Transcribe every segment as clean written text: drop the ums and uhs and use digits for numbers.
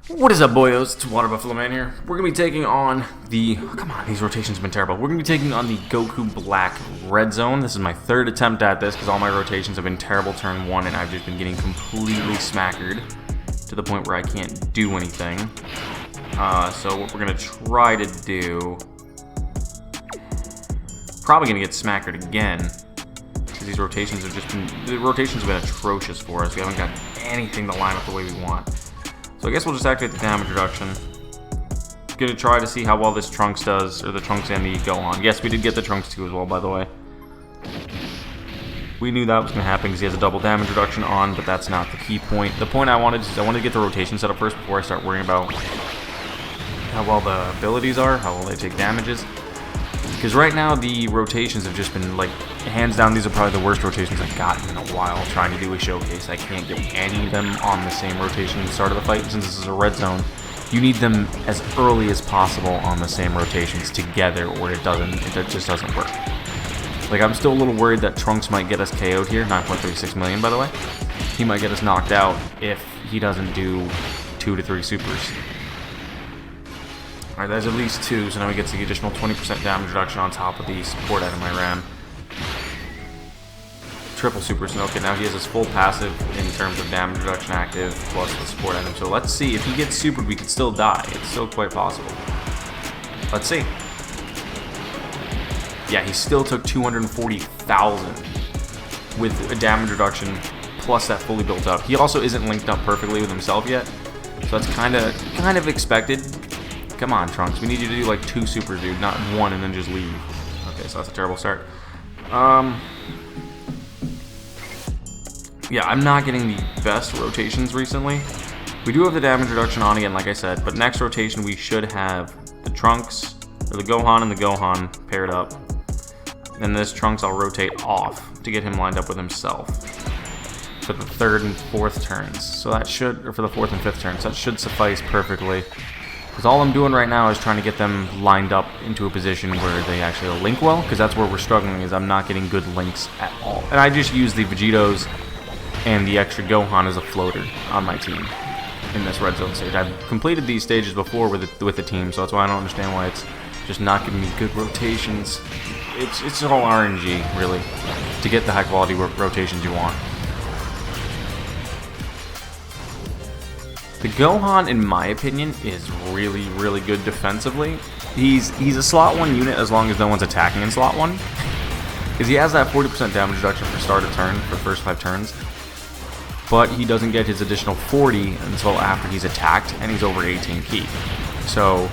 What is up, boyos? It's Water Buffalo Man here. We're going to be taking on the... Oh, come on, these rotations have been terrible. We're going to be taking on the Goku Black Red Zone. This is my third attempt at this because all my rotations have been terrible turn one, and I've just been getting completely smackered to the point where I can't do anything. So what we're going to try to do... Probably going to get smackered again because these rotations have just been... The rotations have been atrocious for us. We haven't got anything to line up the way we want. So I guess we'll just activate the damage reduction. Gonna try to see how well this Trunks does, or the Trunks and the Gohan. Yes, we did get the Trunks too as well, by the way. We knew that was gonna happen because he has a double damage reduction on, but that's not the key point. The point I wanted is I wanted to get the rotation set up first before I start worrying about how well the abilities are, how well they take damages. Because right now the rotations have just been like, hands down, these are probably the worst rotations I've gotten in a while trying to do a showcase. I can't get any of them on the same rotation at the start of the fight. Since this is a red zone, you need them as early as possible on the same rotations together, or it just doesn't work. Like, I'm still a little worried that Trunks might get us KO'd here. 9.36 million, by the way. He might get us knocked out if he doesn't do 2 to 3 supers. Alright, there's at least 2, so now we get the additional 20% damage reduction on top of the support item I ran. Triple supers. Okay, now he has his full passive in terms of damage reduction active plus the support item. So let's see. If he gets supered, we could still die. It's still quite possible. Let's see. Yeah, he still took 240,000 with a damage reduction plus that fully built up. He also isn't linked up perfectly with himself yet, so that's kind of expected. Come on, Trunks. We need you to do like 2 supers, dude, not 1 and then just leave. Okay, so that's a terrible start. Yeah, I'm not getting the best rotations recently. We do have the damage reduction on again, like I said, but next rotation we should have the Trunks, or the Gohan and the Gohan paired up. Then this Trunks I'll rotate off to get him lined up with himself for the 3rd and 4th turns. So that should, or for the 4th and 5th turns, that should suffice perfectly. Because all I'm doing right now is trying to get them lined up into a position where they actually link well, because that's where we're struggling, is I'm not getting good links at all. And I just use the Vegetos and the extra Gohan as a floater on my team in this red zone stage. I've completed these stages before with the team, so that's why I don't understand why it's just not giving me good rotations. It's all RNG, really, to get the high quality rotations you want. The Gohan, in my opinion, is really, really good defensively. He's a slot 1 unit as long as no one's attacking in slot 1. Because he has that 40% damage reduction for start of turn, for the first 5 turns. But he doesn't get his additional 40 until after he's attacked, and he's over 18 key. So,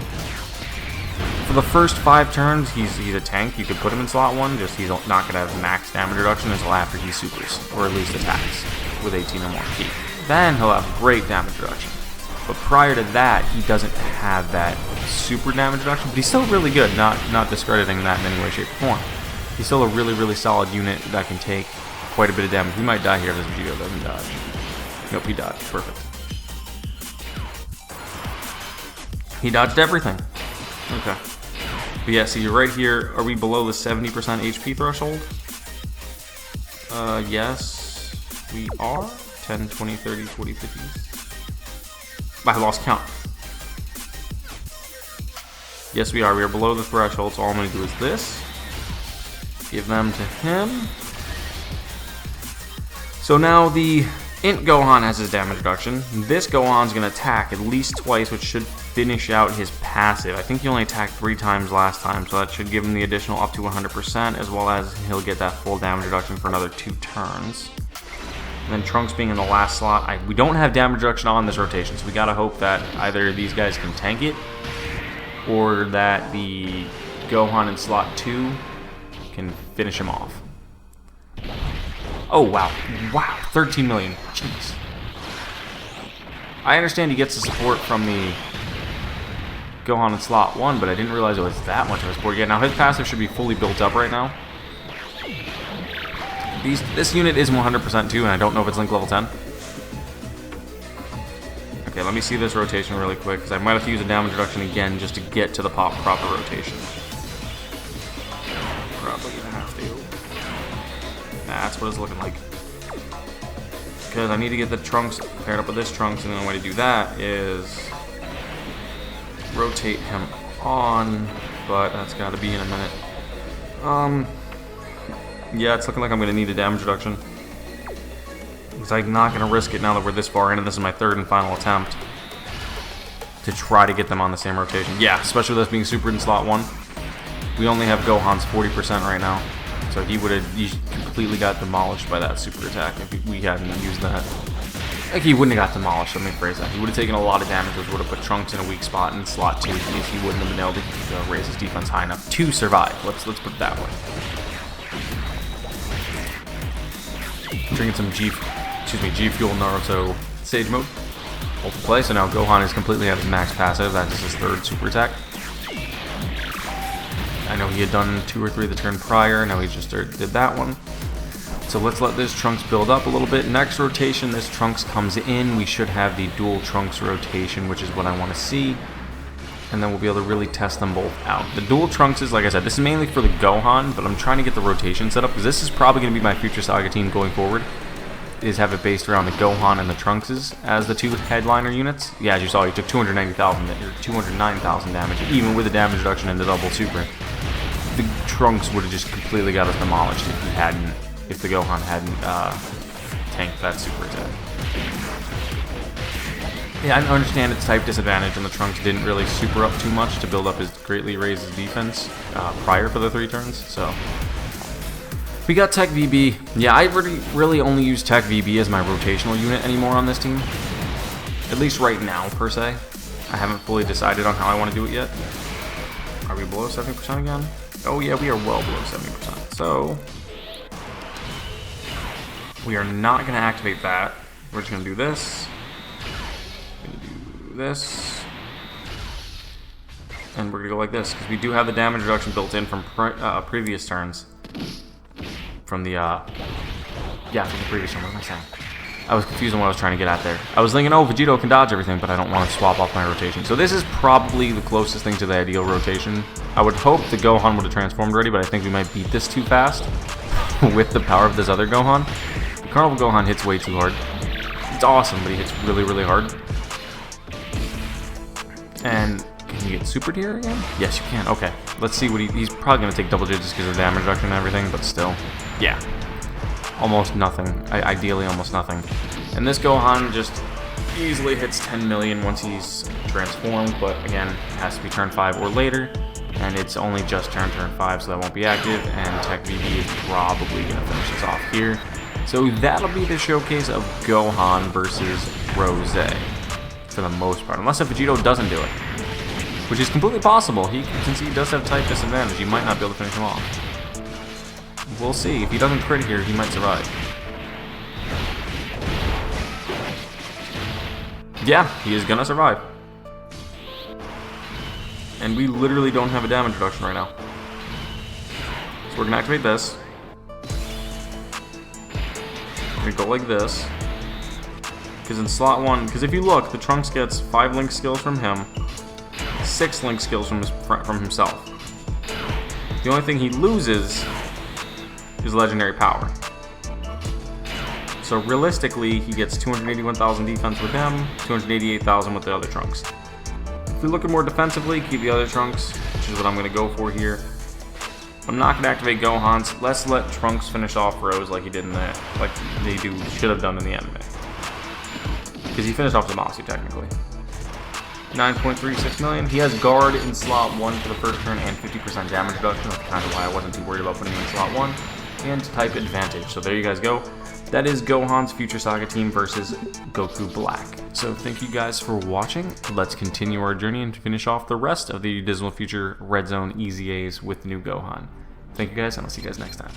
for the first 5 turns, he's a tank. You could put him in slot 1, just he's not going to have max damage reduction until after he supers, or at least attacks, with 18 or more key. Then he'll have great damage reduction. But prior to that, he doesn't have that super damage reduction, but he's still really good, not discrediting that in any way, shape, or form. He's still a really, really solid unit that can take quite a bit of damage. He might die here if this Vegito doesn't dodge. Nope, he dodged. Perfect. He dodged everything. Okay. But yeah, see, right here, are we below the 70% HP threshold? Yes, we are. 10, 20, 30, 40, 50. I lost count. Yes, we are. We are below the threshold, so all I'm going to do is this. Give them to him. So now the Int Gohan has his damage reduction. This Gohan's going to attack at least twice, which should finish out his passive. I think he only attacked 3 times last time, so that should give him the additional up to 100%, as well as he'll get that full damage reduction for another 2 turns. And then Trunks being in the last slot. We don't have damage reduction on this rotation, so we gotta hope that either these guys can tank it, or that the Gohan in slot 2 can finish him off. Oh, wow. Wow, 13 million. Jeez. I understand he gets the support from the Gohan in slot 1, but I didn't realize it was that much of a support. Yeah, now his passive should be fully built up right now. This unit is 100% too, and I don't know if it's link level 10. Okay, let me see this rotation really quick, because I might have to use a damage reduction again just to get to the proper rotation. Probably gonna have to. That's what it's looking like. Because I need to get the Trunks paired up with this Trunks, and the only way to do that is rotate him on, but that's got to be in a minute. Yeah, it's looking like I'm going to need a damage reduction. Because I'm not going to risk it now that we're this far in, and this is my third and final attempt to try to get them on the same rotation. Yeah, especially with us being super in slot 1. We only have Gohan's 40% right now. So he completely got demolished by that super attack if we hadn't used that. Like, he wouldn't have got demolished, let me phrase that. He would have taken a lot of damage, which would have put Trunks in a weak spot in slot 2 if he wouldn't have been able to raise his defense high enough to survive. Let's put it that way. Drinking some G Fuel Naruto Sage Mode. Hold play, so now Gohan is completely at his max passive. That is his third super attack. I know he had done 2 or 3 the turn prior. Now he just did that one. So let's let this Trunks build up a little bit. Next rotation, this Trunks comes in. We should have the dual Trunks rotation, which is what I want to see. And then we'll be able to really test them both out. The dual Trunks is, like I said, this is mainly for the Gohan, but I'm trying to get the rotation set up because this is probably going to be my future Saga team going forward. Is have it based around the Gohan and the Trunkses as the 2 headliner units. Yeah, as you saw, he took 290,000 or 209,000 damage, even with the damage reduction and the double super. The Trunks would have just completely got us demolished if the Gohan hadn't tanked that super attack. Yeah, I understand its type disadvantage, and the Trunks didn't really super up too much to build up his greatly raise his defense prior for the 3 turns. So we got Tech VB. Yeah, I really only use Tech VB as my rotational unit anymore on this team. At least right now, per se. I haven't fully decided on how I want to do it yet. Are we below 70% again? Oh yeah, we are well below 70%. So we are not going to activate that. We're just going to do this. We're going to do this. And we're going to go like this, because we do have the damage reduction built in from previous turns. From the previous turn. What am I saying? I was confused on what I was trying to get at there. I was thinking, oh, Vegito can dodge everything, but I don't want to swap off my rotation. So this is probably the closest thing to the ideal rotation. I would hope the Gohan would have transformed already, but I think we might beat this too fast with the power of this other Gohan. The Carnival Gohan hits way too hard. It's awesome, but he hits really, really hard. And can you get super tier again? Yes, you can. Okay, let's see what he's probably going to take double digits because of damage reduction and everything, but still, yeah. Almost nothing. Ideally, almost nothing. And this Gohan just easily hits 10 million once he's transformed, but again, it has to be turn 5 or later, and it's only just turn 5, so that won't be active, and Tech VB is probably going to finish this off here. So that'll be the showcase of Gohan versus Rose, for the most part, unless if Vegito doesn't do it, which is completely possible. Since he does have type disadvantage, he might not be able to finish him off. We'll see. If he doesn't crit here, he might survive. Yeah, he is gonna survive. And we literally don't have a damage reduction right now. So we're gonna activate this. We're gonna go like this. Because in slot 1, because if you look, the Trunks gets 5 link skills from him, 6 link skills from himself. The only thing he loses is legendary power. So realistically, he gets 281,000 defense with him, 288,000 with the other Trunks. If we look at more defensively, keep the other Trunks, which is what I'm going to go for here. I'm not going to activate Gohan's. Let's let Trunks finish off Rose like he did in the, like they should have done in the anime. Because he finished off Zamasu technically. 9.36 million. He has guard in slot 1 for the first turn and 50% damage reduction. That's kind of why I wasn't too worried about putting him in slot 1. And type advantage. So there you guys go. That is Gohan's Future Saga team versus Goku Black. So thank you guys for watching. Let's continue our journey and finish off the rest of the Dismal Future Red Zone Easy A's with the new Gohan. Thank you guys, and I'll see you guys next time.